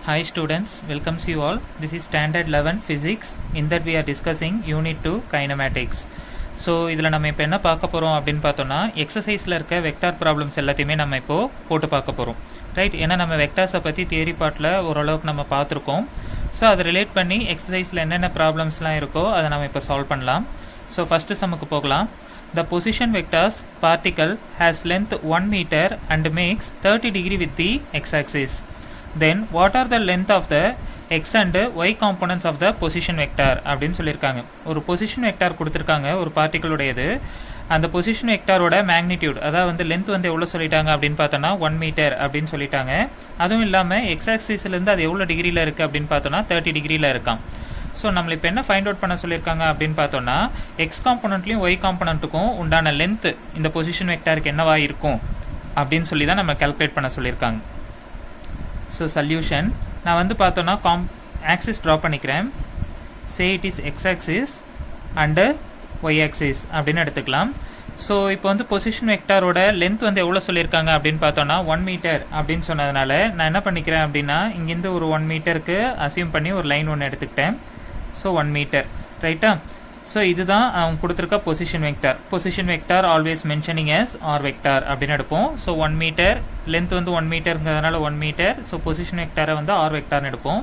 Hi students, welcomes you all. This is standard 11 physics. In that we are discussing unit 2 kinematics. So இதில் நம்ம இப்போ என்ன பார்க்க போகிறோம் அப்படின்னு பார்த்தோன்னா எக்ஸசைஸில் இருக்க வெக்டார் ப்ராப்ளம்ஸ் எல்லாத்தையுமே நம்ம இப்போது போட்டு பார்க்க போகிறோம், ரைட்? ஏன்னா நம்ம வெக்டார்ஸை பற்றி தியரி பார்ட்டில் ஓரளவுக்கு நம்ம பார்த்துருக்கோம். ஸோ அதை ரிலேட் பண்ணி எக்ஸசைஸில் என்னென்ன ப்ராப்ளம்ஸ்லாம் இருக்கோ அதை நம்ம இப்போ சால்வ் பண்ணலாம். ஸோ ஃபஸ்ட்டு சம்முக்கு போகலாம். The position vectors particle has length 1 meter and makes 30 degree with the x-axis. Then what are the length of the x and y components of the position vector அப்படின்னு சொல்லியிருக்காங்க. ஒரு position vector கொடுத்துருக்காங்க ஒரு பார்ட்டிகளுடையது. அந்த position வெக்டாரோட magnitude அதாவது வந்து length வந்து எவ்வளோ சொல்லிட்டாங்க அப்படின்னு பார்த்தோன்னா 1 மீட்டர் அப்படின்னு சொல்லிட்டாங்க. அதுவும் இல்லாமல் எக்ஸ் ஆக்சிஸ்லேருந்து அது எவ்வளோ டிகிரியில் இருக்குது அப்படின்னு பார்த்தோன்னா 30 டிகிரியில் இருக்கான். ஸோ நம்மள இப்போ என்ன ஃபைண்ட் அவுட் பண்ண சொல்லியிருக்காங்க அப்படின்னு பார்த்தோன்னா எக்ஸ் காம்பனண்ட்லையும் ஒய் காம்பனண்ட்டுக்கும் உண்டான லென்த் இந்த பொசிஷன் வெக்டாருக்கு என்னவா இருக்கும் அப்படின்னு சொல்லி தான் நம்ம கால்குலேட் பண்ண சொல்லியிருக்காங்க. ஸோ சொல்யூஷன் நான் வந்து பார்த்தோன்னா ஆக்சிஸ் ட்ரா பண்ணிக்கிறேன். Say it is x axis and y axis அப்படின்னு எடுத்துக்கலாம். ஸோ இப்போ வந்து பொசிஷன் வெக்டாரோட லென்த் வந்து எவ்வளோ சொல்லியிருக்காங்க அப்படின்னு பார்த்தோன்னா 1 மீட்டர் அப்படின்னு சொன்னதுனால நான் என்ன பண்ணிக்கிறேன் அப்படின்னா இங்கேருந்து ஒரு 1 மீட்டருக்கு அசியூம் பண்ணி ஒரு லைன் ஒன்று எடுத்துக்கிட்டேன். ஸோ 1 மீட்டர், ரைட்டா? ஸோ இதுதான் அவங்க கொடுத்துருக்க position vector. Position vector always mentioning as r vector அப்படின்னு எடுப்போம். ஸோ 1 மீட்டர், லென்த் வந்து 1 மீட்டருங்கிறதுனால 1 மீட்டர். ஸோ பொசிஷன் வெக்டாரை வந்து ஆர் வெக்டார்னு எடுப்போம்,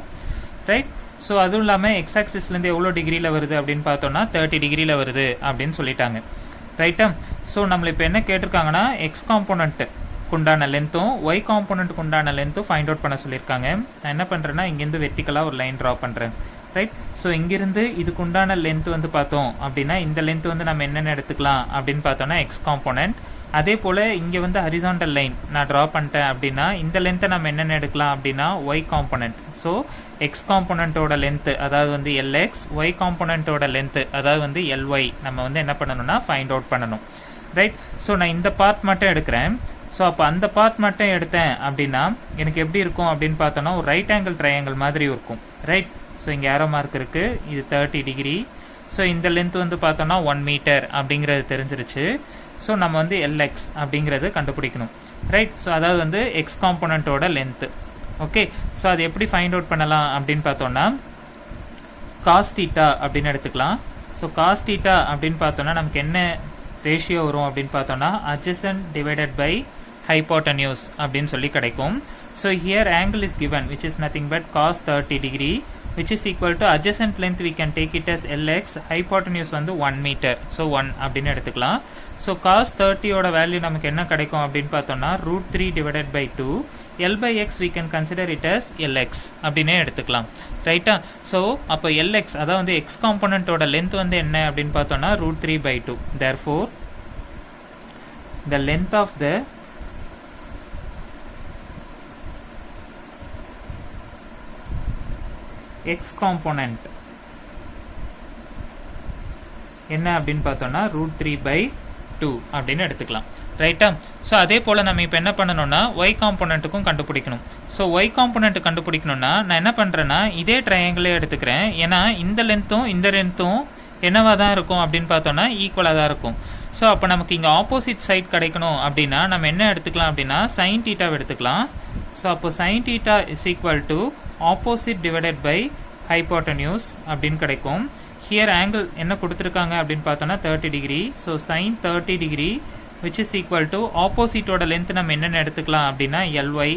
ரைட்? ஸோ அதுவும் இல்லாமல் எக்ஸ் ஆக்சிஸ்லேருந்து எவ்வளோ டிகிரியில் வருது அப்படின்னு பார்த்தோன்னா 30 டிகிரியில் வருது அப்படின்னு சொல்லிட்டாங்க, ரைட்டா? ஸோ நம்மள இப்போ என்ன கேட்டிருக்காங்கன்னா எக்ஸ் காம்போனண்ட்டு உண்டான லென்த்தும் ஒய் காம்போனண்ட்டுக்கு உண்டான லென்த்தும் ஃபைண்ட் அவுட் பண்ண சொல்லியிருக்காங்க. நான் என்ன பண்ணுறேன்னா இங்கேருந்து வெர்டிக்கலாக ஒரு லைன் ட்ரா பண்ணுறேன், ரைட்? ஸோ இங்கிருந்து இதுக்கு உண்டான லென்த் வந்து பார்த்தோம் அப்படின்னா இந்த லென்த் வந்து நம்ம என்னென்ன எடுத்துக்கலாம் அப்படின்னு பார்த்தோன்னா எக்ஸ் காம்போனண்ட். அதே போல் இங்கே வந்து ஹரிசாண்டல் லைன் நான் ட்ரா பண்ணிட்டேன் அப்படின்னா இந்த லென்த்தை நம்ம என்னென்ன எடுக்கலாம் அப்படின்னா ஒய் காம்போனண்ட். ஸோ எக்ஸ் காம்போனண்ட்டோட லென்த்து அதாவது வந்து எல்எக்ஸ், ஒய் காம்போனண்ட்டோட லென்த்து அதாவது வந்து எல்ஒய் நம்ம வந்து என்ன பண்ணணும்னா ஃபைண்ட் அவுட் பண்ணணும், ரைட்? ஸோ நான் இந்த பார்ட் மட்டும் எடுக்கிறேன். ஸோ அப்போ அந்த பார்ட் மட்டும் எடுத்தேன் அப்படின்னா எனக்கு எப்படி இருக்கும் அப்படின்னு பார்த்தோன்னா ஒரு ரைட் ஆங்கிள் ட்ரையாங்கிள் மாதிரி இருக்கும், ரைட்? ஸோ இங்கே ஏரோ மார்க் இருக்குது, இது 30 டிகிரி. ஸோ இந்த லென்த் வந்து பார்த்தோன்னா 1 மீட்டர் அப்படிங்கிறது தெரிஞ்சிருச்சு. ஸோ நம்ம வந்து எல்எக்ஸ் அப்படிங்கிறது கண்டுபிடிக்கணும், ரைட்? ஸோ அதாவது வந்து எக்ஸ் காம்போனண்ட்டோட லென்த்து, ஓகே? ஸோ அது எப்படி ஃபைண்ட் அவுட் பண்ணலாம் அப்படின்னு பார்த்தோன்னா காஸ் தீட்டா அப்படின்னு எடுத்துக்கலாம். ஸோ காஸ் தீட்டா அப்படின்னு பார்த்தோன்னா நமக்கு என்ன ரேஷியோ வரும் அப்படின்னு பார்த்தோன்னா அட்ஜசன்ட் டிவைடட் பை ஹைப்போட்டன்யூஸ் அப்படின்னு சொல்லி கிடைக்கும். So here angle is given which is nothing but cos 30 degree which is equal to adjacent length we can take it as Lx, hypotenuse வந்து 1 meter. ஸோ 1 அப்படின்னு எடுத்துக்கலாம். So cos 30 ஓட value நமக்கு என்ன கிடைக்கும் அப்படின்னு பார்த்தோம்னா √3 divided by 2 L by x we can consider it as Lx அப்படின்னே எடுத்துக்கலாம், ரைட்டா? ஸோ அப்போ Lx அதாவது வந்து x காம்போனண்ட்டோட லென்த் வந்து என்ன அப்படின்னு பார்த்தோம்னா √3 by 2. therefore the length of the x component என்ன அப்படின்னு பார்த்தோம்னா √3 by 2 அப்படின்னு எடுத்துக்கலாம், ரைட்டா? ஸோ அதே போல் நம்ம இப்போ என்ன பண்ணணும்னா ஒய் காம்போனண்ட்டுக்கும் கண்டுபிடிக்கணும். ஸோ ஒய் காம்போனண்ட் கண்டுபிடிக்கணும்னா நான் என்ன பண்ணுறேன்னா இதே ட்ரையாங்கிளே எடுத்துக்கிறேன். ஏன்னா இந்த லென்த்தும் இந்த லென்த்தும் என்னவா தான் இருக்கும் அப்படின்னு பார்த்தோன்னா ஈக்குவலாக தான் இருக்கும். ஸோ அப்போ நமக்கு இங்கே ஆப்போசிட் சைட் கிடைக்கணும் அப்படின்னா நம்ம என்ன எடுத்துக்கலாம் அப்படின்னா சைன் தீட்டாவை எடுத்துக்கலாம். ஸோ அப்போ sine theta is equal to opposite divided by hypotenuse அப்படின்னு கிடைக்கும். ஹியர் ஆங்கிள் என்ன கொடுத்துருக்காங்க அப்படின்னு பார்த்தோன்னா 30 degree. So sine 30 degree which is equal to ஆப்போசிட்டோட லென்த் நம்ம என்னென்ன எடுத்துக்கலாம் அப்படின்னா L Y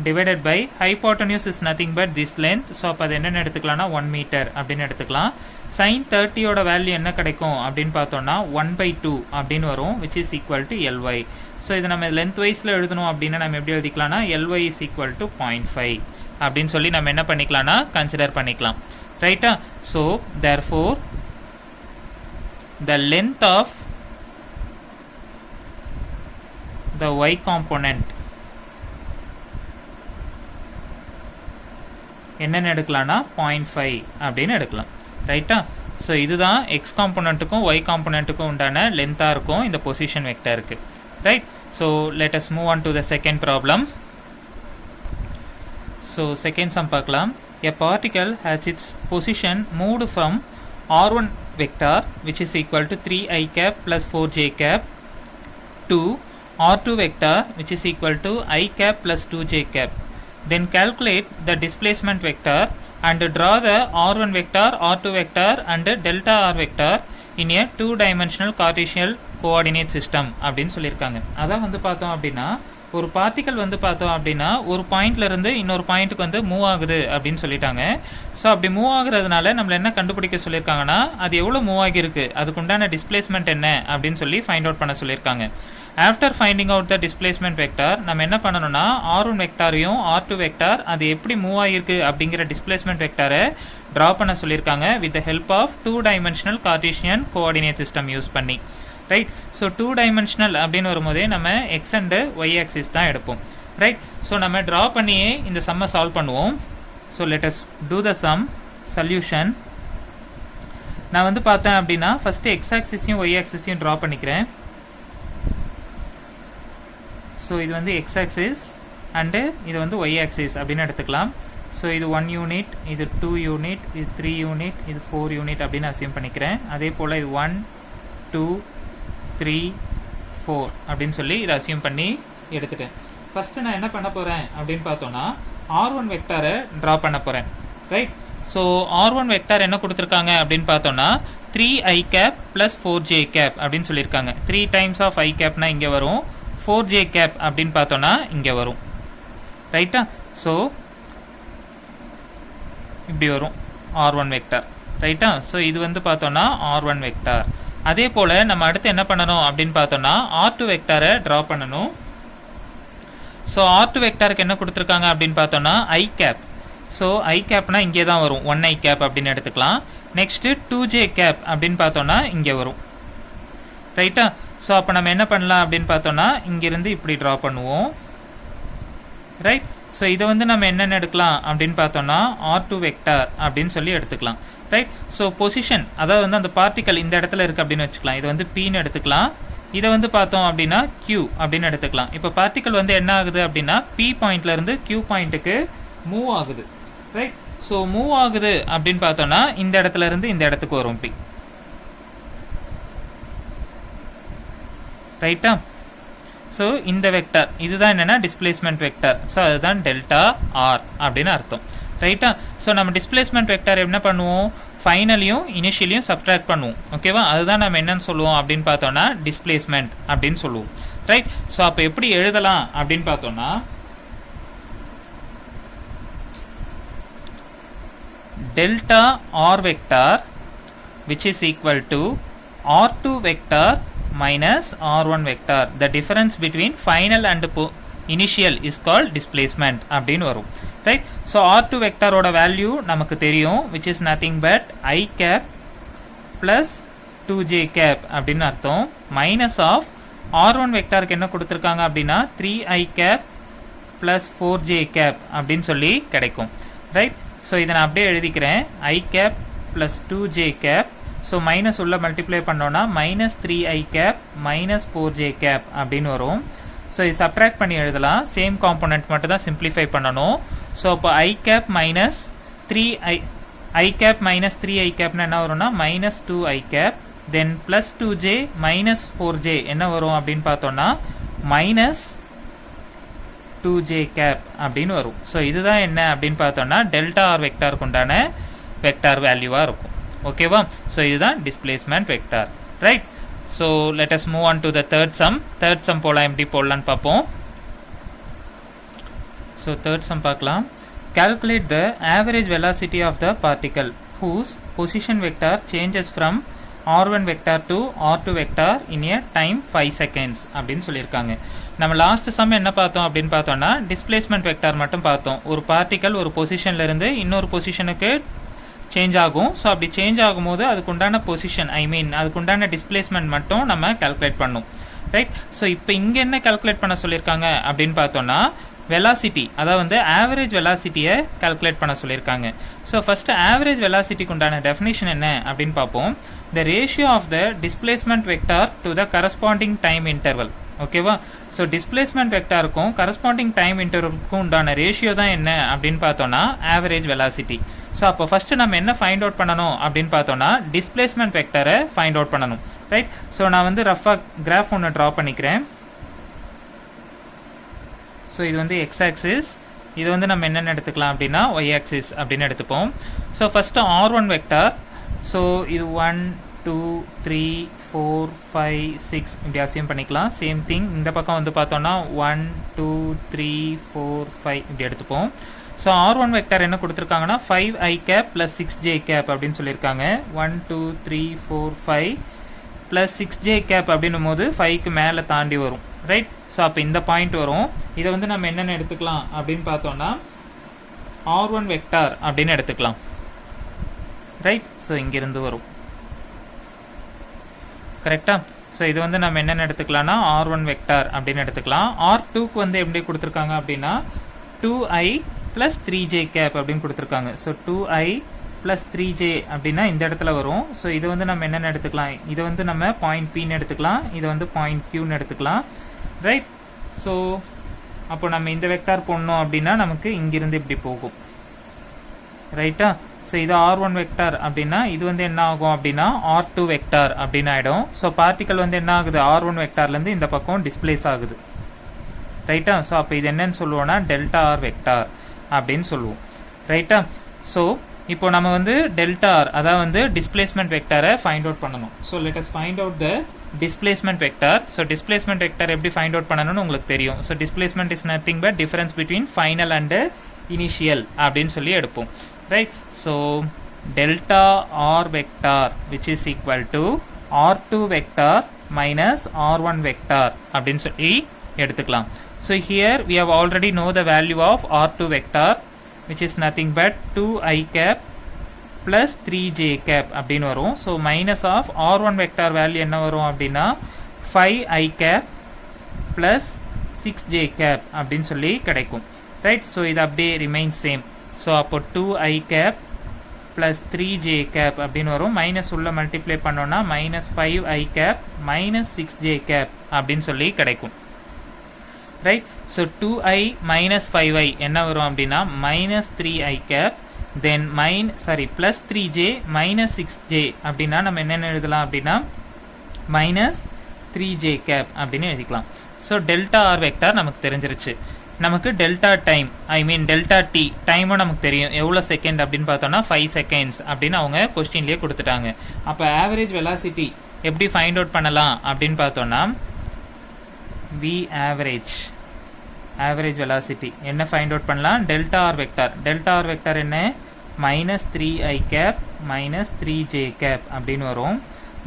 divided by hypotenuse is nothing but this length. So அப்போ அது என்னென்ன எடுத்துக்கலாம்னா 1 மீட்டர் அப்படின்னு எடுத்துக்கலாம். சைன் 30யோட வேல்யூ என்ன கிடைக்கும் அப்படின்னு பார்த்தோம்னா 1/2 அப்படின்னு வரும் which is equal to LY. So இதை நம்ம லென்த் வைஸில் எழுதணும் அப்படின்னா நம்ம எப்படி எழுதிக்கலாம்னா எல்ஒய் இஸ் ஈக்குவல் டு 0.5 அப்படின்னு சொல்லி நம்ம என்ன பண்ணிக்கலாம்னா கன்சிடர் பண்ணிக்கலாம், ரைட்டா? So therefore the length of the y component என்னென்னு எடுக்கலாம்னா 0.5 அப்படின்னு எடுக்கலாம், ரைட்டா? ஸோ இதுதான் எக்ஸ் காம்போனண்ட்டுக்கும் ஒய் காம்போனண்ட்டுக்கும் உண்டான லென்த்தாக இருக்கும் இந்த பொசிஷன் வெக்டருக்கு, right? So let us move on to the second problem. So second sum பார்க்கலாம். A particle has its position moved from r1 vector which is equal to 3i cap plus 4j cap to r2 vector which is equal to I cap plus 2j cap. then calculate the displacement vector and draw the r1 vector, r2 vector and delta r vector in a two-dimensional Cartesian coordinate system அப்படின்னு சொல்லியிருக்காங்க. அதான் வந்து பார்த்தோம் அப்படின்னா ஒரு particle வந்து பார்த்தோம் அப்படின்னா ஒரு பாயிண்ட்ல இருந்து இன்னொரு பாயிண்ட்டுக்கு வந்து மூவ் ஆகுது அப்படின்னு சொல்லிட்டாங்க. ஸோ அப்படி மூவ் ஆகுறதுனால நம்மள என்ன கண்டுபிடிக்க சொல்லியிருக்காங்கன்னா அது எவ்வளோ மூவ் ஆகிருக்கு, அதுக்கு உண்டான டிஸ்பிளேஸ்மெண்ட் என்ன அப்படின்னு சொல்லி ஃபைண்ட் அவுட் பண்ண சொல்லியிருக்காங்க. After finding out the displacement vector நம்ம என்ன பண்ணணும்னா r1 வெக்டாரையும் r2 வெக்டார் அது எப்படி மூவ் ஆகிருக்கு அப்படிங்கிற டிஸ்பிளேஸ்மெண்ட் வெக்டாரை டிரா பண்ண சொல்லியிருக்காங்க with the help of two dimensional Cartesian coordinate system use பண்ணி. ரைட். ஸோ டூ டைமென்ஷனல் அப்படின்னு வரும்போதே நம்ம எக்ஸ் அண்ட் ஒய் ஆக்சிஸ் தான் எடுப்போம். ரைட். ஸோ நம்ம டிரா பண்ணியே இந்த சம்மை சால்வ் பண்ணுவோம். So let us do the sum solution. நான் வந்து பார்த்தேன் அப்படின்னா ஃபர்ஸ்ட் எக்ஸ் ஆக்சிஸையும் ஒய் ஆக்சிஸையும் டிரா பண்ணிக்கிறேன். ஸோ இது வந்து எக்ஸ் ஆக்சிஸ் அண்டு இது வந்து ஒய் ஆக்சிஸ் அப்படின்னு எடுத்துக்கலாம். ஸோ இது 1 யூனிட், இது 2 யூனிட், இது 3 யூனிட், இது 4 யூனிட் அப்படின்னு அசியூம் பண்ணிக்கிறேன். அதே போல் இது 1 2 3 4 அப்படின்னு சொல்லி இதை அசியூம் பண்ணி எடுத்துட்டேன். ஃபர்ஸ்ட் நான் என்ன பண்ண போறேன் அப்படின்னு பார்த்தோம்னா r1 வெக்டாரை டிரா பண்ண போறேன். ரைட். ஸோ r1 வெக்டார் என்ன கொடுத்துருக்காங்க அப்படின்னு பார்த்தோம்னா 3i gap plus 4j gap அப்படின்னு சொல்லியிருக்காங்க. 3 டைம்ஸ் ஆஃப் i கேப்னா இங்கே வரும், 4j கேப் அப்படின்னு பார்த்தோம்னா இங்கே வரும். ரைட்டா. ஸோ இப்படி வரும் r1 வெக்டார். ரைட்டா. ஸோ இது வந்து பார்த்தோம்னா r1 வெக்டார். அதே போல நம்ம அடுத்து என்ன பண்ணணும் அப்படின்னு பார்த்தோம்னா r2 வெக்டாரை டிரா பண்ணணும். ஸோ r2 வெக்டாருக்கு என்ன கொடுத்துருக்காங்க அப்படின்னு பார்த்தோம்னா i கேப். ஸோ i கேப்னா இங்கே தான் வரும், 1i கேப் அப்படின்னு எடுத்துக்கலாம். நெக்ஸ்ட் 2j கேப் அப்படின்னு பார்த்தோம்னா இங்கே வரும். ரைட்டா. ஸோ அப்போ நம்ம என்ன பண்ணலாம் அப்படின்னு பார்த்தோம்னா இங்கிருந்து இப்படி டிரா பண்ணுவோம். ரைட். ஸோ இதை வந்து நம்ம என்னென்ன எடுக்கலாம் அப்படின்னு பார்த்தோம்னா r2 வெக்டார் அப்படின்னு சொல்லி எடுத்துக்கலாம். ரைட். ஸோ பொசிஷன் அதாவது வந்து அந்த பார்ட்டிக்கல் இந்த இடத்துல இருக்கு அப்படின்னு வச்சுக்கலாம். இது வந்து Pன்னு எடுத்துக்கலாம். இதை வந்து பார்த்தோம் அப்படின்னா Q அப்படின்னு எடுத்துக்கலாம். இப்போ பார்ட்டிக்கல் வந்து என்ன ஆகுது அப்படின்னா P பாயிண்ட்ல இருந்து Q பாயிண்ட்டுக்கு மூவ் ஆகுது. ரைட். ஸோ மூவ் ஆகுது அப்படின்னு பார்த்தோம்னா இந்த இடத்துல இருந்து இந்த இடத்துக்கு வரும் P. ரைட்டா. ஸோ இந்த வெக்டார் இதுதான் என்னன்னா டிஸ்பிளேஸ்மெண்ட் வெக்டார். ஸோ அதுதான் டெல்டா ஆர் அப்படின்னு அர்த்தம். ரைட்டா. ஸோ நம்ம டிஸ்பிளேஸ்மெண்ட் வெக்டார் என்ன பண்ணுவோம், ஃபைனலையும் இனிஷியலையும் சப்ட்ராக்ட் பண்ணுவோம். ஓகேவா. அதுதான் நம்ம என்னன்னு சொல்லுவோம் அப்படின்னு பார்த்தோம்னா டிஸ்பிளேஸ்மெண்ட் அப்படின்னு சொல்லுவோம். ரைட். ஸோ அப்போ எப்படி எழுதலாம் அப்படின்னு பார்த்தோம்னா delta R vector which is equal to r2 vector minus r1 vector. The difference between final and initial is called displacement அப்படின்னு வரும். ரைட். ஸோ r2 வெக்டாரோட வேல்யூ நமக்கு தெரியும், which is nothing but i cap plus 2j cap அப்படின்னு அர்த்தம். Minus of r1 வெக்டாருக்கு என்ன கொடுத்துருக்காங்க அப்படின்னா 3i cap plus 4j cap அப்படின்னு சொல்லி கிடைக்கும். ரைட். ஸோ இதை நான் அப்படியே எழுதிக்கிறேன், i cap plus 2j cap. So minus உள்ள மல்டிப்ளை பண்ணோம்னா minus 3i cap minus 4j cap அப்படின்னு வரும். ஸோ இது சப்ட்ராக்ட் பண்ணி எழுதலாம், சேம் காம்போனன்ட் மட்டும் தான் சிம்பிளிஃபை பண்ணணும். ஸோ அப்போ i cap minus 3i cap minus 3i capனா என்ன வரும்னா மைனஸ் 2i cap, தென் பிளஸ் 2j மைனஸ் 4j என்ன வரும் அப்படின்னு பார்த்தோம்னா மைனஸ் 2j cap அப்படின்னு வரும். ஸோ இதுதான் என்ன அப்படின்னு பார்த்தோம்னா டெல்டா ஆர் வெக்டாருக்கு உண்டான வெக்டார் வேல்யூவாக இருக்கும். ஓகேவா. ஸோ இதுதான் displacement vector. Right. So let as move on to the third sum. Third sum போலாம், எப்படி போடலான்னு பார்ப்போம். ஸோ தேர்ட் சம் பார்க்கலாம். Calculate the average velocity of the particle whose position vector changes from r1 vector to r2 vector in a time 5 seconds அப்படின்னு சொல்லியிருக்காங்க. நம்ம last some என்ன பார்த்தோம் அப்படின்னு பார்த்தோம்னா டிஸ்பிளேஸ்மெண்ட் வெக்டார் மட்டும் பார்த்தோம். ஒரு பார்ட்டிக்கல் ஒரு பொசிஷன்ல இருந்து இன்னொரு பொசிஷனுக்கு சேஞ்ச் ஆகும். ஸோ அப்படி சேஞ்ச் ஆகும்போது அதுக்குண்டான பொசிஷன் அதுக்குண்டான டிஸ்பிளேஸ்மெண்ட் மட்டும் நம்ம கால்குலேட் பண்ணோம். ரைட். ஸோ இப்போ இங்கே என்ன கால்குலேட் பண்ண சொல்லியிருக்காங்க அப்படின்னு பார்த்தோம்னா வெலாசிட்டி, அதாவது வந்து ஆவரேஜ் வெலாசிட்டியை கால்குலேட் பண்ண சொல்லியிருக்காங்க. ஸோ ஃபர்ஸ்ட் ஆவரேஜ் வெலாசிட்டிக்கு உண்டான டெஃபினேஷன் என்ன அப்படின்னு பார்ப்போம். The ratio of the displacement vector to the corresponding time interval. ஓகேவா. ஸோ டிஸ்பிளேஸ்மெண்ட் வெக்டாருக்கும் கரஸ்பாண்டிங் டைம் இன்டர்வலுக்கும் உண்டான ரேஷியோ தான் என்ன அப்படின்னு பார்த்தோம்னா ஆவரேஜ் வெலாசிட்டி. ஸோ அப்போ ஃபர்ஸ்ட் நம்ம என்ன ஃபைண்ட் அவுட் பண்ணணும் அப்படின்னு பார்த்தோம்னா டிஸ்பிளேஸ்மெண்ட் வெக்டரை ஃபைண்ட் அவுட் பண்ணணும். ரைட். ஸோ நான் வந்து ரஃபாக கிராஃப் ஒன்று ட்ரா பண்ணிக்கிறேன். ஸோ இது வந்து எக்ஸ் ஆக்சிஸ், இது வந்து நம்ம என்னென்னு எடுத்துக்கலாம் அப்படின்னா y axis அப்படின்னு எடுத்துப்போம். So first r1 vector. So இது 1 2 3 4 5 6 இப்படி அசியம் பண்ணிக்கலாம். சேம் திங் இந்த பக்கம் வந்து பார்த்தோம்னா 1 2 3 4 5 இப்படி எடுத்துப்போம். ஸோ r1 வெக்டார் என்ன கொடுத்துருக்காங்கன்னா 5i cap plus 6j gap அப்படின்னு சொல்லியிருக்காங்க. 1 2 3 4 5 ப்ளஸ் 6j கேப் அப்படின்னும் போது 5க்கு மேலே தாண்டி வரும், ரைட்? ஸோ அப்போ இந்த பாயிண்ட் வரும். இதை வந்து நம்ம என்னென்ன எடுத்துக்கலாம் அப்படின்னு பார்த்தோம்னா r1 வெக்டார் அப்படின்னு எடுத்துக்கலாம், ரைட்? ஸோ இங்கிருந்து வரும், கரெக்டா? ஸோ இது வந்து நம்ம என்னென்ன எடுத்துக்கலாம்னா r1 வெக்டார் அப்படின்னு எடுத்துக்கலாம். r2க்கு வந்து எப்படி கொடுத்துருக்காங்க அப்படின்னா 2i ப்ளஸ் 3j கேப் அப்படின்னு கொடுத்துருக்காங்க. ஸோ 2i ப்ளஸ் 3j அப்படின்னா இந்த இடத்துல வரும். ஸோ இது வந்து நம்ம என்னென்ன எடுத்துக்கலாம், இதை வந்து நம்ம பாயிண்ட் பின்னு எடுத்துக்கலாம், இதை வந்து பாயிண்ட் கியூன்னு எடுத்துக்கலாம், ரைட்? ஸோ அப்போ நம்ம இந்த வெக்டார் போடணும் அப்படின்னா நமக்கு இங்கிருந்து இப்படி போகும், ரைட்டா? ஸோ இது r1 வெக்டார் அப்படின்னா இது வந்து என்ன ஆகும் அப்படின்னா r2 வெக்டார் அப்படின்னு ஆகிடும். ஸோ பார்ட்டிக்கல் வந்து என்ன ஆகுது, r1 வெக்டார்லேருந்து இந்த பக்கம் டிஸ்பிளேஸ் ஆகுது, ரைட்டா? ஸோ அப்போ இது என்னன்னு சொல்லுவோம்னா டெல்டா ஆர் வெக்டார் அப்படின்னு சொல்லுவோம், ரைட்டா? ஸோ இப்போ நம்ம வந்து டெல்டா ஆர் அதாவது வந்து டிஸ்பிளேஸ்மெண்ட் வெக்டாரை ஃபைண்ட் அவுட் பண்ணணும். So let us find out the displacement vector. So displacement vector எப்படி ஃபைண்ட் அவுட் பண்ணணும்னு உங்களுக்கு தெரியும். So displacement is nothing but difference between final and initial அப்படின்னு சொல்லி எடுப்போம், right? So delta R vector which is equal to r2 vector minus r1 vector அப்படின்னு சொல்லி எடுத்துக்கலாம். So here we have already know the value of r2 vector which is nothing but 2i cap plus 3j cap அப்படின்னு வரும். So minus of r1 vector value என்ன வரும் அப்படின்னா 5i cap plus 6j cap அப்படின்னு சொல்லி கிடைக்கும், right? So இது அப்படியே ரிமைன் சேம். ஸோ அப்போ 2i cap plus 3j cap அப்படின்னு வரும். மைனஸ் உள்ள மல்டிப்ளை பண்ணோம்னா minus 5i cap minus 6j cap அப்படின்னு சொல்லி கிடைக்கும், right? So 2i minus 5i என்ன வரும் அப்படின்னா minus 3i cap then plus 3j minus 6j அப்படின்னா நம்ம என்னென்ன எழுதலாம் அப்படின்னா மைனஸ் 3j கேப் அப்படின்னு எழுதிக்கலாம். ஸோ டெல்டா ஆர் வெக்டார் நமக்கு தெரிஞ்சிருச்சு. நமக்கு டெல்டா டைம் டெல்டா டி டைமும் நமக்கு தெரியும். எவ்வளோ செகண்ட் அப்படின்னு பார்த்தோம்னா 5 செகண்ட்ஸ் அப்படின்னு அவங்க கொஸ்டின்லேயே கொடுத்துட்டாங்க. அப்போ ஆவரேஜ் வெலாசிட்டி எப்படி ஃபைண்ட் அவுட் பண்ணலாம் அப்படின்னு பார்த்தோம்னா v average velocity என்ன ஃபைண்ட் அவுட் பண்ணலாம், delta R vector. Delta R vector என்ன minus 3i cap minus 3j cap அப்படின்னு வரும்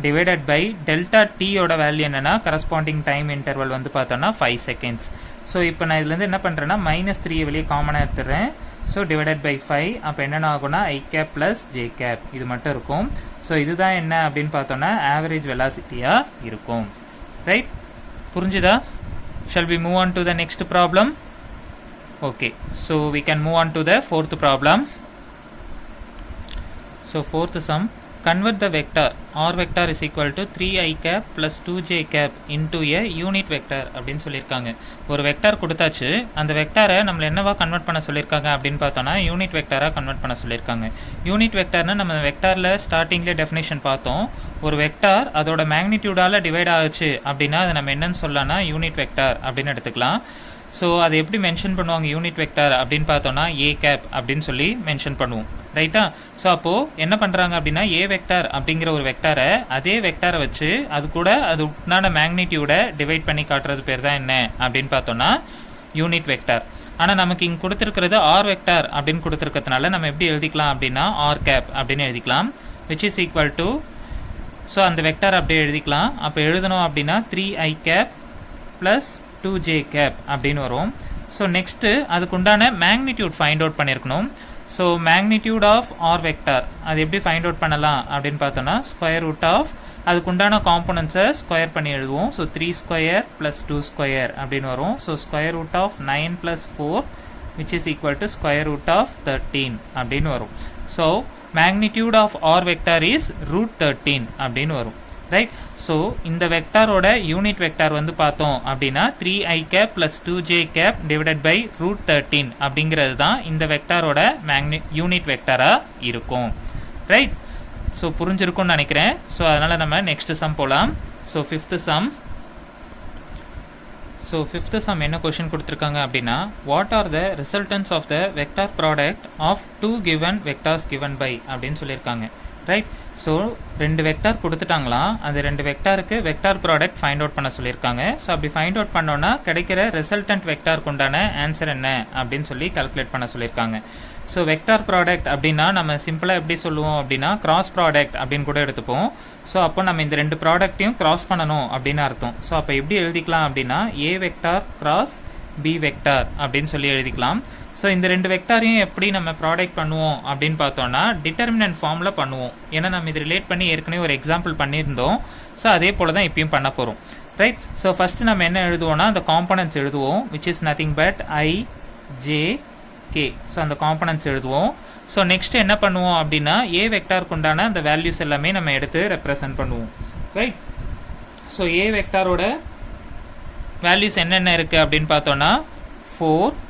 டிவைடட் பை டெல்டா டீயோட வேல்யூ என்னன்னா கரஸ்பாண்டிங் டைம் இன்டர்வல் வந்து பார்த்தோம்னா 5 செகண்ட்ஸ். ஸோ இப்போ நான் இதுலேருந்து என்ன பண்ணுறேன்னா மைனஸ் 3 வெளியே காமனாக எடுத்துடுறேன். ஸோ டிவைடட் பை 5 அப்போ என்னென்ன ஆகும்னா i cap plus j cap இது மட்டும் இருக்கும். ஸோ இதுதான் என்ன அப்படின்னு பார்த்தோம்னா ஆவரேஜ் வெலாசிட்டியாக இருக்கும், ரைட்? புரிஞ்சுதா? Shall we move on to the next problem? Okay, so we can move on to the fourth problem. So fourth sum, convert the vector r vector is equal to 3i cap plus 2j cap into a unit vector அப்படின்னு சொல்லியிருக்காங்க. ஒரு vector கொடுத்தாச்சு, அந்த வெக்டாரை நம்மள என்னவா convert பண்ண சொல்லியிருக்காங்க அப்படின்னு பார்த்தோம்னா யூனிட் வெக்டாராக கன்வெர்ட் பண்ண சொல்லியிருக்காங்க. யூனிட் வெக்டார்னா நம்ம வெக்டாரில் ஸ்டார்டிங்லேயே டெஃபினேஷன் பார்த்தோம். ஒரு வெக்டார் அதோட மேக்னிடியூடால் டிவைட் ஆகுச்சு அப்படின்னா அதை நம்ம என்னன்னு சொல்லலாம்னா யூனிட் வெக்டார் அப்படின்னு எடுத்துக்கலாம். ஸோ அதை எப்படி மென்ஷன் பண்ணுவாங்க யூனிட் வெக்டார் அப்படின்னு பார்த்தோம்னா ஏ கேப் அப்படின்னு சொல்லி மென்ஷன் பண்ணுவோம், ரைட்டா? ஸோ அப்போது என்ன பண்ணுறாங்க அப்படின்னா ஏ வெக்டார் அப்படிங்கிற ஒரு வெக்டாரை அதே வெக்டாரை வச்சு அது கூட அது உண்டான மேக்னிடியூடை டிவைட் பண்ணி காட்டுறது பேர் தான் என்ன அப்படின்னு பார்த்தோம்னா யூனிட் வெக்டார். ஆனால் நமக்கு இங்கே கொடுத்துருக்கிறது ஆர் வெக்டார் அப்படின்னு கொடுத்துருக்கிறதுனால நம்ம எப்படி எழுதிக்கலாம் அப்படின்னா ஆர் கேப் அப்படின்னு எழுதிக்கலாம் which is equal to so அந்த வெக்டார் அப்படியே எழுதிக்கலாம். அப்போ எழுதணும் அப்படின்னா 3i cap plus 2j cap அப்படின்னு வரும். ஸோ நெக்ஸ்ட்டு அதுக்குண்டான மேக்னிடியூட் ஃபைண்ட் அவுட் பண்ணியிருக்கணும். So magnitude of r vector அது எப்படி ஃபைண்ட் அவுட் பண்ணலாம் அப்படின்னு பார்த்தோன்னா ஸ்கொயர் ரூட் ஆஃப் அதுக்குண்டான காம்போனன்ட்ஸை ஸ்கொயர் பண்ணி எழுதுவோம். ஸோ 3 ஸ்கொயர் ப்ளஸ் 2 ஸ்கொயர் அப்படின்னு வரும். So square root of 9 + 4 which is equal to square root of 13 அப்படின்னு வரும். So magnitude of r vector is √13 அப்படின்னு வரும், ரைட்? ஸோ இந்த வெக்டாரோட யூனிட் வெக்டார் வந்து பார்த்தோம் அப்படின்னா 3i cap plus 2j cap divided by √13 அப்படிங்கிறது தான் இந்த வெக்டாரோட யூனிட் வெக்டாராக இருக்கும், ரைட்? ஸோ புரிஞ்சிருக்கும்னு நினைக்கிறேன். ஸோ அதனால் நம்ம நெக்ஸ்ட் சம் போகலாம். So fifth sum. So fifth sum என்ன கொஷின் கொடுத்துருக்காங்க அப்படின்னா what are the resultants of the vector product of two given vectors given by அப்படின்னு சொல்லியிருக்காங்க ரைட். ஸோ ரெண்டு வெக்டார் கொடுத்துட்டாங்களாம், அந்த ரெண்டு வெக்டாருக்கு வெக்டார் ப்ராடக்ட் ஃபைண்ட் அவுட் பண்ண சொல்லியிருக்காங்க. ஸோ அப்படி ஃபைண்ட் அவுட் பண்ணோன்னா கிடைக்கிற ரிசல்டன்ட் வெக்டாருக்கு உண்டான ஆன்சர் என்ன அப்படின்னு சொல்லி கால்குலேட் பண்ண சொல்லியிருக்காங்க. ஸோ வெக்டார் ப்ராடக்ட் அப்படின்னா நம்ம சிம்பிளாக எப்படி சொல்லுவோம் அப்படின்னா கிராஸ் ப்ராடக்ட் அப்படின்னு கூட எடுத்துப்போம். ஸோ அப்போ நம்ம இந்த ரெண்டு ப்ராடக்ட்டையும் கிராஸ் பண்ணணும் அப்படின்னு அர்த்தம். ஸோ அப்போ எப்படி எழுதிக்கலாம் அப்படின்னா ஏ வெக்டார் கிராஸ் பி வெக்டார் அப்படின்னு சொல்லி எழுதிக்கலாம். ஸோ இந்த ரெண்டு வெக்டாரையும் எப்படி நம்ம ப்ராடக்ட் பண்ணுவோம் அப்படின்னு பார்த்தோம்னா டிட்டர்மினன்ட் ஃபார்மில் பண்ணுவோம். ஏன்னா நம்ம இது ரிலேட் பண்ணி ஏற்கனவே ஒரு எக்ஸாம்பிள் பண்ணியிருந்தோம். ஸோ அதே போல் தான் இப்பயும் பண்ண போகிறோம் ரைட். ஸோ ஃபஸ்ட்டு நம்ம என்ன எழுதுவோம்னா அந்த காம்பனன்ட்ஸ் எழுதுவோம் which is nothing but I J K. So அந்த காம்பனன்ட்ஸ் எழுதுவோம். ஸோ நெக்ஸ்ட் என்ன பண்ணுவோம் அப்படின்னா ஏ வெக்டாருக்கு உண்டான அந்த வேல்யூஸ் எல்லாமே நம்ம எடுத்து ரெப்ரசன்ட் பண்ணுவோம் ரைட். ஸோ ஏ வெக்டாரோட வேல்யூஸ் என்னென்ன இருக்குது அப்படின்னு பார்த்தோன்னா 4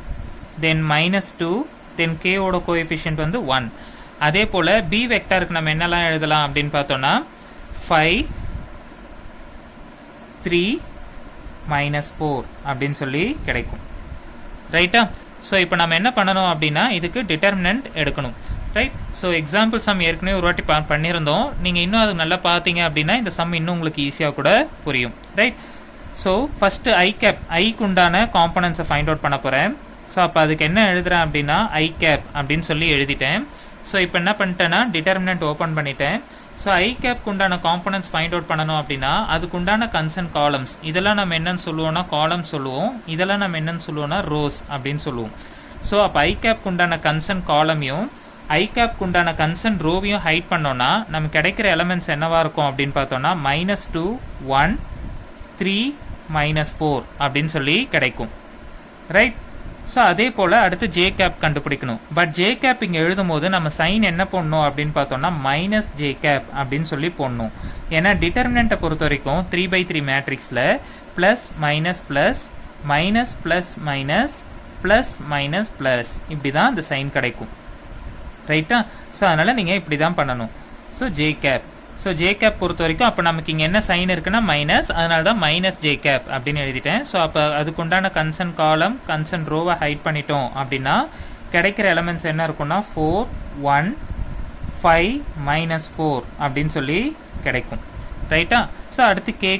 தென் -2 தென் கேவோட கோஎஃபிஷியன்ட் வந்து 1. அதே போல் பி வெக்டாருக்கு நம்ம என்னெல்லாம் எழுதலாம் அப்படின்னு பார்த்தோன்னா 5 3 -4 அப்படின்னு சொல்லி கிடைக்கும் ரைட்டா. ஸோ இப்போ நம்ம என்ன பண்ணணும் அப்படின்னா இதுக்கு டிட்டர்மினன்ட் எடுக்கணும் ரைட். ஸோ எக்ஸாம்பிள் சம் ஏற்கனவே ஒரு வாட்டி பண்ணியிருந்தோம். நீங்கள் இன்னும் அது நல்லா பார்த்தீங்க அப்படின்னா இந்த சம் இன்னும் உங்களுக்கு ஈஸியாக கூட புரியும் right. So first i cap ஐக்கு உண்டான காம்பனன்ஸை ஃபைண்ட் அவுட் பண்ண போகிறேன். ஸோ அப்போ அதுக்கு என்ன எழுதுறேன் அப்படின்னா ஐ கேப் அப்படின்னு சொல்லி எழுதிட்டேன். ஸோ இப்போ என்ன பண்ணிட்டேன்னா டிட்டர்மினன்ட் ஓப்பன் பண்ணிட்டேன். ஸோ ஐ கேப்க்கு உண்டான காம்பனன்ஸ் ஃபைண்ட் அவுட் பண்ணணும் அப்படின்னா அதுக்கு உண்டான கன்சர்ன் காலம்ஸ் இதெல்லாம் நம்ம என்னன்னு சொல்லுவோம்னா காலம்ஸ் சொல்லுவோம், இதெல்லாம் நம்ம என்னன்னு சொல்லுவோம்னா ரோஸ் அப்படின்னு சொல்லுவோம். ஸோ அப்போ ஐ கேப்க்கு உண்டான கன்சர்ன் காலமையும் ஐ கேப்க்கு உண்டான கன்சர்ன் ரோவையும் ஹைட் பண்ணோம்னா நமக்கு கிடைக்கிற எலமெண்ட்ஸ் என்னவா இருக்கும் அப்படின்னு பார்த்தோம்னா -2 1 3 -4 அப்படின்னு சொல்லி கிடைக்கும் ரைட். ஸோ அதே போல் அடுத்து ஜே கேப் கண்டுபிடிக்கணும். பட் ஜே கேப் இங்கே எழுதும் போது நம்ம சைன் என்ன போடணும் அப்படின்னு பார்த்தோம்னா -ஜே கேப் அப்படின்னு சொல்லி போடணும். ஏன்னா டிட்டர்மினண்ட்டை பொறுத்த வரைக்கும் 3/3 மேட்ரிக்ஸில் plus minus plus minus plus minus plus minus plus இப்படி தான் இந்த சைன் கிடைக்கும் ரைட்டா. ஸோ அதனால் நீங்கள் இப்படி தான் பண்ணணும். So j cap so j cap பொறுத்த வரைக்கும் அப்போ நமக்கு இங்கே என்ன சைன் இருக்குன்னா மைனஸ், அதனால தான் -ஜே கேப் அப்படின்னு எழுதிட்டேன். ஸோ அப்போ அதுக்குண்டான கன்சர்ன் காலம் கன்சர்ன் ரோவை ஹைட் பண்ணிட்டோம் அப்படின்னா கிடைக்கிற எலமெண்ட்ஸ் என்ன இருக்குன்னா 4 1 5 -4 அப்படின்னு சொல்லி கிடைக்கும் ரைட்டா. ஸோ அடுத்து கே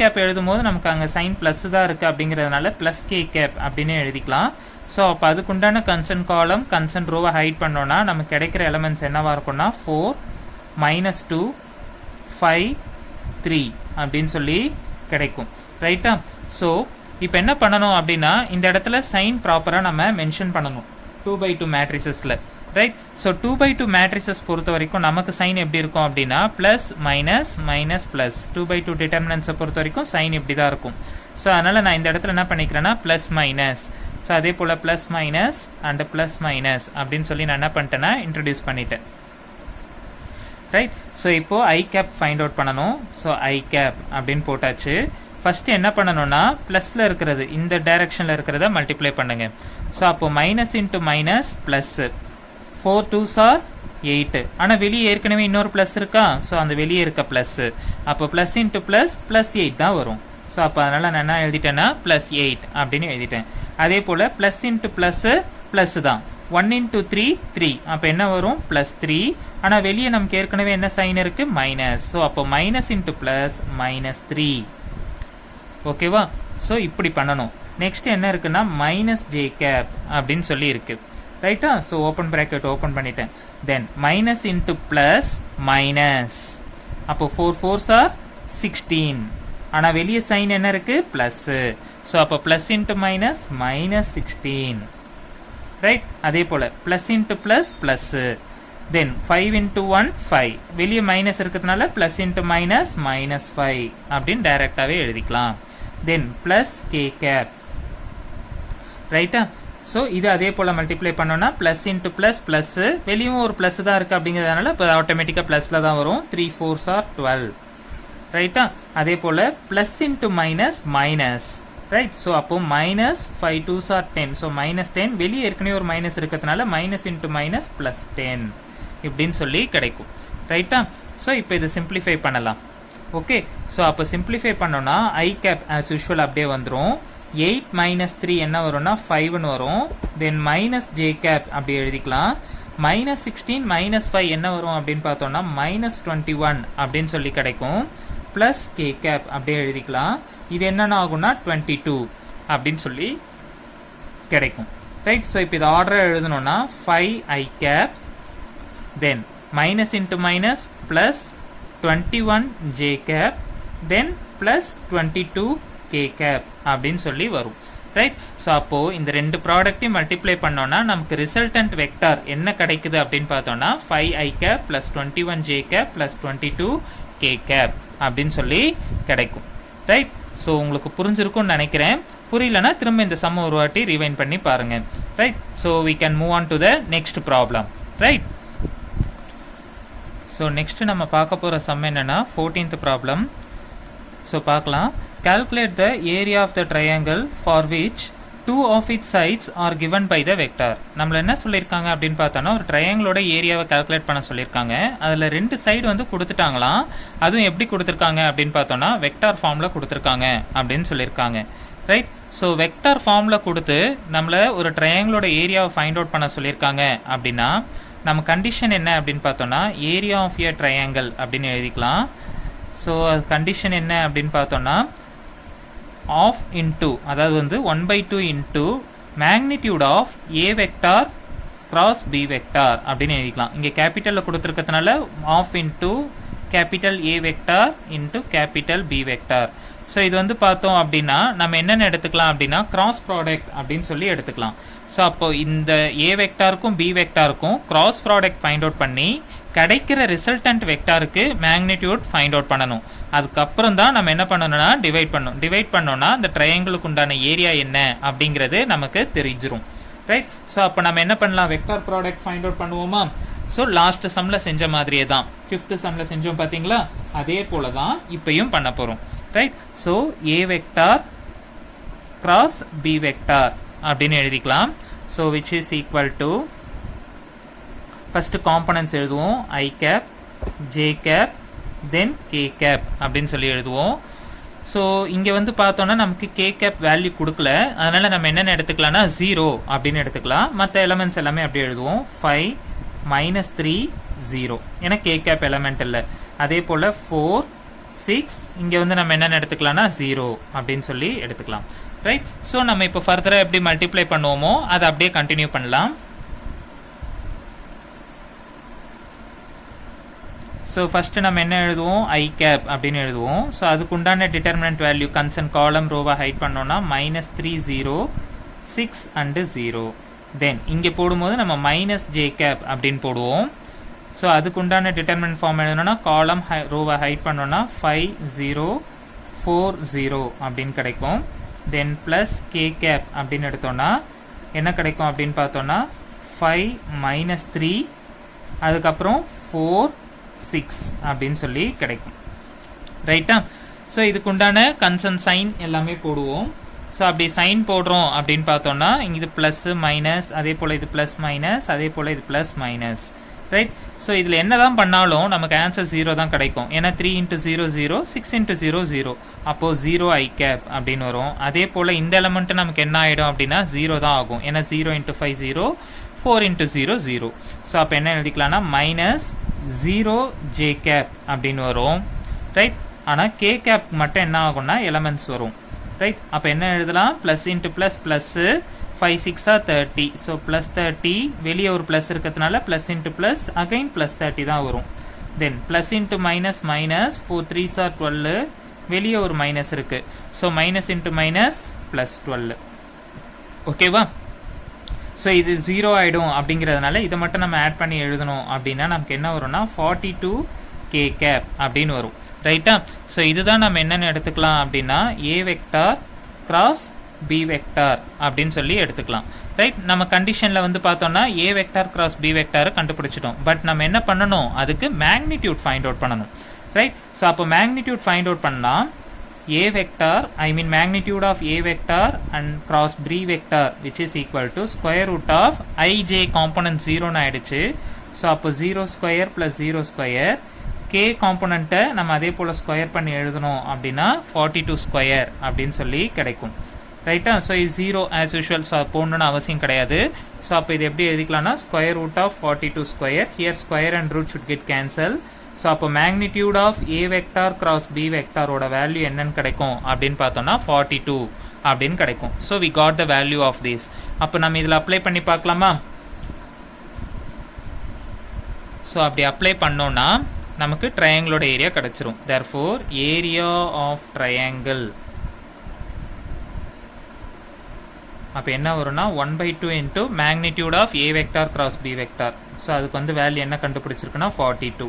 கேப் எழுதும் போது நமக்கு அங்கே சைன் ப்ளஸ் தான் இருக்குது அப்படிங்கிறதுனால +கே கேப் அப்படின்னு எழுதிக்கலாம். ஸோ அப்போ அதுக்குண்டான கன்சர்ன் காலம் கன்சர்ன் ரோவை ஹைட் பண்ணோன்னா நமக்கு கிடைக்கிற எலமெண்ட்ஸ் என்னவா இருக்குன்னா 4 -2 5 3 அப்படின்னு சொல்லி கிடைக்கும் ரைட்டா. ஸோ இப்போ என்ன பண்ணணும் அப்படின்னா இந்த இடத்துல சைன் ப்ராப்பராக நம்ம மென்ஷன் பண்ணணும் 2/2 மேட்ரிசஸில் ரைட். ஸோ 2/2 மேட்ரிசஸ் பொறுத்த வரைக்கும் நமக்கு சைன் எப்படி இருக்கும் அப்படின்னா ப்ளஸ் மைனஸ் மைனஸ் ப்ளஸ் 2/2 டிட்டர்மினன்ஸை பொறுத்த வரைக்கும் சைன் இப்படி தான் இருக்கும். ஸோ அதனால் நான் இந்த இடத்துல என்ன பண்ணிக்கிறேன்னா ப்ளஸ் மைனஸ். ஸோ அதே போல் plus minus and plus minus அப்படின்னு சொல்லி நான் என்ன பண்ணிட்டேன்னா இன்ட்ரடியூஸ் பண்ணிட்டேன் ரைட். ஸோ இப்போது ஐ கேப் ஃபைண்ட் அவுட் பண்ணணும். ஸோ ஐ கேப் அப்படின்னு போட்டாச்சு. ஃபஸ்ட்டு என்ன பண்ணணும்னா ப்ளஸில் இருக்கிறது இந்த டைரக்ஷனில் இருக்கிறத மல்டிப்ளை பண்ணுங்க. ஸோ அப்போ minus into minus plus 4 2s are 8. ஆனால் வெளியே ஏற்கனவே இன்னொரு ப்ளஸ் இருக்கா. ஸோ அந்த வெளியே இருக்க ப்ளஸ்ஸு அப்போ ப்ளஸ் இன்ட்டு ப்ளஸ் +8 தான் வரும். ஸோ அப்போ அதனால் நான் என்ன எழுதிட்டேன்னா +8 அப்படின்னு எழுதிட்டேன். அதே போல் ப்ளஸ் இன்ட்டு ப்ளஸ்ஸு ப்ளஸ் தான் 1 into 3 3 அப்போ என்ன வரும் +3. ஆனால் வெளியே நமக்கு ஏற்கனவே என்ன சைன் இருக்குது மைனஸ். ஸோ அப்போ மைனஸ் இன்ட்டு ப்ளஸ் -3 ஓகேவா. ஸோ இப்படி பண்ணணும். நெக்ஸ்ட் என்ன இருக்குன்னா -ஜே கேப் அப்படின்னு சொல்லி இருக்கு ரைட்டா. ஸோ ஓப்பன் ப்ராக்கெட் ஓப்பன் பண்ணிட்டேன். தென் மைனஸ் இன்ட்டு ப்ளஸ் மைனஸ் அப்போ 4 4s are 16. ஆனால் வெளியே சைன் என்ன இருக்கு ப்ளஸ்ஸு. ஸோ அப்போ ப்ளஸ் இன்ட்டு மைனஸ் -16 ரைட். அதே போல் ப்ளஸ் இன்ட்டு ப்ளஸ் ப்ளஸ்ஸு. தென் 5 into 1 5 வெளியே மைனஸ் இருக்கிறதுனால ப்ளஸ் இன்ட்டு மைனஸ் -5 அப்படின்னு டைரெக்டாகவே எழுதிக்கலாம். தென் ப்ளஸ் கே கேப் ரைட்டா. ஸோ இது அதே போல் மல்டிப்ளை பண்ணோன்னா ப்ளஸ் இன்ட்டு ப்ளஸ் ப்ளஸ்ஸு வெளியும் ஒரு ப்ளஸ் தான் இருக்குது அப்படிங்கிறதுனால இப்போ ஆட்டோமேட்டிக்காக ப்ளஸில் தான் வரும் 3 4s are 12 ரைட்டா. அதே போல் plus into minus minus right. So அப்போ -5 2s are 10. ஸோ -10 வெளியே ஏற்கனவே ஒரு மைனஸ் இருக்கிறதுனால மைனஸ் இன்ட்டு மைனஸ் +10 இப்படின்னு சொல்லி கிடைக்கும் ரைட்டா. ஸோ இப்போ இதை சிம்பிளிஃபை பண்ணலாம் ஓகே. ஸோ அப்போ சிம்பிளிஃபை பண்ணோன்னா ஐ கேப் ஆஸ் யூஷுவல் அப்படியே வந்துடும். 8 மைனஸ் 3 என்ன வரும்னா 5ன்னு வரும். தென் மைனஸ் ஜே கேப் அப்படி எழுதிக்கலாம். மைனஸ் 16 மைனஸ் 5 என்ன வரும் அப்படின்னு பார்த்தோம்னா மைனஸ் 21 அப்படின்னு சொல்லி கிடைக்கும். பிளஸ் கே கேப் அப்படியே எழுதிக்கலாம். இது என்னென்ன ஆகும்னா 22 அப்படின்னு சொல்லி கிடைக்கும். ரைட். ஸோ இப்போ இது ஆர்டர் எழுதணும்னா 5i cap then minus into minus plus 21 J cap then plus 22 K cap அப்படின்னு சொல்லி வரும். ரைட். ஸோ அப்போ இந்த ரெண்டு ப்ராடக்ட்டையும் மல்டிப்ளை பண்ணோம்னா நமக்கு ரிசல்டன்ட் வெக்டார் என்ன கிடைக்குது அப்படின்னு பார்த்தோம்னா 5i cap plus 21 J cap plus 22 K cap அப்படின்னு சொல்லி கிடைக்கும். ரைட். ஸோ உங்களுக்கு புரிஞ்சிருக்கும்னு நினைக்கிறேன். புரியலனா திரும்ப இந்த சம் ஒரு வாட்டி ரிவைண்ட் பண்ணி பாருங்க. Right. So we can move on to the next problem. Right. So next நம்ம பார்க்க போகிற சம் என்னன்னா 14th ப்ராப்ளம். ஸோ பார்க்கலாம். Calculate the area of the triangle for which two of its sides are given by the vector. நம்மள என்ன சொல்லியிருக்காங்க அப்படின்னு பார்த்தோன்னா ஒரு ட்ரையாங்கிளோட ஏரியாவை கால்குலேட் பண்ண சொல்லியிருக்காங்க. அதில் ரெண்டு சைடு வந்து கொடுத்துட்டாங்களாம். அதுவும் எப்படி கொடுத்துருக்காங்க அப்படின்னு பார்த்தோன்னா வெக்டார் ஃபார்மில் கொடுத்துருக்காங்க அப்படின்னு சொல்லியிருக்காங்க. ரைட். ஸோ வெக்டார் ஃபார்மில் கொடுத்து நம்மள ஒரு ட்ரையாங்கிளோட ஏரியாவை ஃபைண்ட் அவுட் பண்ண சொல்லியிருக்காங்க அப்படின்னா நம்ம கண்டிஷன் என்ன அப்படின்னு பார்த்தோன்னா ஏரியா ஆஃப் எ ட்ரையாங்கிள் அப்படின்னு எழுதிக்கலாம். ஸோ கண்டிஷன் என்ன அப்படின்னு பார்த்தோன்னா ஆஃப் இன்டூ அதாவது வந்து 1/2 into magnitude of A vector cross B vector அப்படின்னு எழுதிக்கலாம். இங்கே கேபிட்டலில் கொடுத்துருக்கிறதுனால of into capital A vector into capital B vector. So இது வந்து பார்த்தோம் அப்படின்னா நம்ம என்னென்ன எடுத்துக்கலாம் அப்படின்னா கிராஸ் ப்ராடக்ட் அப்படின்னு சொல்லி எடுத்துக்கலாம். ஸோ அப்போ இந்த ஏ வெக்டாருக்கும் பி வெக்டாருக்கும் கிராஸ் ப்ராடக்ட் ஃபைண்ட் அவுட் பண்ணி கிடைக்கிற ரிசல்டன்ட் வெக்டாருக்கு மேக்னிடியூட் ஃபைண்ட் அவுட் பண்ணணும். அதுக்கப்புறம் தான் நம்ம என்ன பண்ணணும்னா டிவைட் பண்ணோம்னா அந்த ட்ரையாங்கிளுக்கு உண்டான ஏரியா என்ன அப்படிங்கிறது நமக்கு தெரிஞ்சிரும். ரைட். ஸோ அப்போ நம்ம என்ன பண்ணலாம் வெக்டார் ப்ராடக்ட் ஃபைண்ட் அவுட் பண்ணுவோமா. ஸோ லாஸ்ட் சம்ல செஞ்ச மாதிரியே தான் 5th சம்ல செஞ்சோம் பார்த்தீங்களா, அதே போல தான் இப்பயும் பண்ண போறோம். ரைட். ஸோ ஏ வெக்டார் கிராஸ் பி வெக்டார் அப்படின்னு எழுதிக்கலாம். So which is equal to first components எழுதுவோம். ஐ கேப் ஜே கேப் தென் கே கேப் அப்படின்னு சொல்லி எழுதுவோம். ஸோ இங்கே வந்து பார்த்தோன்னா நமக்கு கே கேப் வேல்யூ கொடுக்கல. அதனால நம்ம என்னென்ன எடுத்துக்கலாம்னா 0 அப்படின்னு எடுத்துக்கலாம். மற்ற எலமெண்ட்ஸ் எல்லாமே அப்படி எழுதுவோம். 5 மைனஸ் 3 0 ஏன்னா கே கேப் எலமெண்ட் இல்லை. அதே போல் 4 6 இங்கே வந்து நம்ம என்னென்ன எடுத்துக்கலாம்னா 0 அப்படின்னு சொல்லி எடுத்துக்கலாம். ரைட். ஸோ நம்ம இப்போ ஃபர்தராக எப்படி மல்டிப்ளை பண்ணுவோமோ அதை அப்படியே கண்டினியூ பண்ணலாம். ஸோ ஃபர்ஸ்ட் நம்ம என்ன எழுதுவோம் ஐ கேப் அப்படின்னு எழுதுவோம். ஸோ அதுக்கு உண்டான டிட்டர்மினன்ட் வேல்யூ கன்சர்ன் காலம் ரோவை ஹைட் பண்ணோம்னா -3 0 6 அண்டு 0. தென் இங்கே போடும்போது நம்ம மைனஸ் ஜே கேப் அப்படின்னு போடுவோம். ஸோ அதுக்கு உண்டான டிட்டர்மினன்ட் ஃபார்ம் எழுதணும்னா காலம் ரோவை ஹைட் பண்ணோம்னா 5 0 4 0 அப்படின்னு கிடைக்கும். தென் பிளஸ் கே கேப் அப்படின்னு எடுத்தோம்னா என்ன கிடைக்கும் அப்படின்னு பார்த்தோம்னா 5 மைனஸ் 3 அதுக்கப்புறம் 4 6 அப்படின்னு சொல்லி கிடைக்கும். ரைட்டா. ஸோ இதுக்கு உண்டான கன்சர்ன் சைன் எல்லாமே போடுவோம். ஸோ அப்படி சைன் போடுறோம் அப்படின்னு பார்த்தோம்னா இது பிளஸ் மைனஸ், அதே போல் இது பிளஸ் மைனஸ், அதே போல் இது பிளஸ் மைனஸ். ரைட். ஸோ இதில் என்ன தான் பண்ணாலும் நமக்கு ஆன்சர் 0 தான் கிடைக்கும். ஏன்னா 3 × 0 0 6 × 0 0 அப்போது 0 ஐ கேப் அப்படின்னு வரும். அதே போல் இந்த எலமெண்ட் நமக்கு என்ன ஆகிடும் அப்படின்னா 0 தான் ஆகும். ஏன்னா 0 × 5 0 4 × 0 0. ஸோ அப்போ என்ன எழுதிக்கலாம்னா மைனஸ் 0 ஜே கேப் அப்படின்னு வரும். ரைட். ஆனால் கே கேப் மட்டும் என்ன ஆகும்னா எலமெண்ட்ஸ் வரும். ரைட். அப்போ என்ன எழுதலாம் plus into plus plus 5 6 30. So plus 30 வெளியே ஒரு பிளஸ் இருக்கிறதுனால plus into plus again plus 30 தான் வரும். தென் plus into minus minus 4 3s are 12 வெளியே ஒரு மைனஸ் இருக்கு. So minus into minus plus 12. ஓகேவா. ஸோ இது 0 ஆகிடும் அப்படிங்கிறதுனால இதை மட்டும் நம்ம ஆட் பண்ணி எழுதணும் அப்படின்னா நமக்கு என்ன வரும்னா 42 கே கேப் அப்படின்னு வரும். ரைட்டா. ஸோ இதுதான் நம்ம என்னென்னு எடுத்துக்கலாம் அப்படின்னா ஏ வெக்டார் கிராஸ் பி வெக்டார் அப்படின்னு சொல்லி எடுத்துக்கலாம். ரைட். நம்ம கண்டிஷனில் வந்து பார்த்தோம்னா ஏ வெக்டார் கிராஸ் பி வெக்டாரை கண்டுபிடிச்சிட்டோம். பட் நம்ம என்ன பண்ணணும் அதுக்கு மேக்னிடியூட் ஃபைண்ட் அவுட் பண்ணணும். ரைட். ஸோ அப்போ மேக்னிடியூட் ஃபைண்ட் அவுட் பண்ணலாம். A vector, I mean magnitude of A vector and cross B vector which is equal to square root of ij component 0 ஆயிடுச்சு. ஸோ அப்போ 0 square plus 0 square K காம்பனண்ட்டை நம்ம அதே போல் square பண்ணி எழுதணும் அப்படின்னா 42 square அப்படின்னு சொல்லி கிடைக்கும். ரைட்டா. ஸோ இது 0 ஆஸ் யூஷுவல். ஸோ போடணும்னு அவசியம் கிடையாது. ஸோ அப்போ இது எப்படி எழுதிக்கலாம்னா square root of 42 square. Here square and root should get cancel. So அப்போ magnitude of A vector cross B வெக்டாரோட வேல்யூ என்னன்னு கிடைக்கும் அப்படின்னு பார்த்தோம்னா 42 அப்படின்னு கிடைக்கும். So we got the value of this. அப்போ நம்ம இதில் அப்ளை பண்ணி பார்க்கலாமா? ஸோ அப்படி அப்ளை பண்ணோம்னா நமக்கு ட்ரையாங்கிளோட ஏரியா கிடைச்சிரும். therefore ஏரியா ஆஃப் ட்ரையாங்கிள் அப்போ என்ன வரும்னா 1/2 into magnitude of A vector cross B vector. So அதுக்கு வந்து வேல்யூ என்ன கண்டுபிடிச்சிருக்குன்னா 42.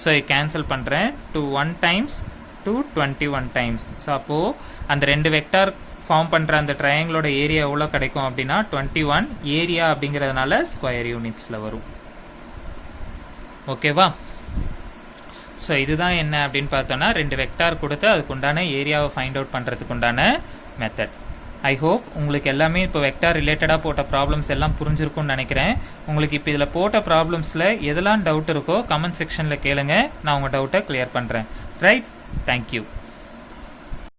ஸோ கேன்சல் பண்ணுறேன். 2 1 டைம்ஸ் 2 21 டைம்ஸ். ஸோ அப்போது அந்த ரெண்டு வெக்டார் ஃபார்ம் பண்ணுற அந்த ட்ரையாங்கிளோட ஏரியா எவ்வளோ கிடைக்கும் அப்படின்னா 21. ஏரியா அப்படிங்கிறதுனால ஸ்கொயர் யூனிட்ஸில் வரும். ஓகேவா? ஸோ இதுதான் என்ன அப்படின்னு பார்த்தோன்னா ரெண்டு வெக்டார் கொடுத்து அதுக்கு உண்டான ஏரியாவை ஃபைண்ட் அவுட் பண்ணுறதுக்கு உண்டான மெத்தட். ஐ ஹோப் உங்களுக்கு எல்லாமே இப்போ வெக்டார் ரிலேட்டடாக போட்ட ப்ராப்ளம்ஸ் எல்லாம் புரிஞ்சிருக்கும்னு நினைக்கிறேன். உங்களுக்கு இப்போ இதில் போட்ட ப்ராப்ளம்ஸில் எதெல்லாம் டவுட் இருக்கோ கமெண்ட் செக்ஷனில் கேளுங்க. நான் உங்கள் டவுட்டை கிளியர் பண்ணுறேன். ரைட். தேங்க்யூ.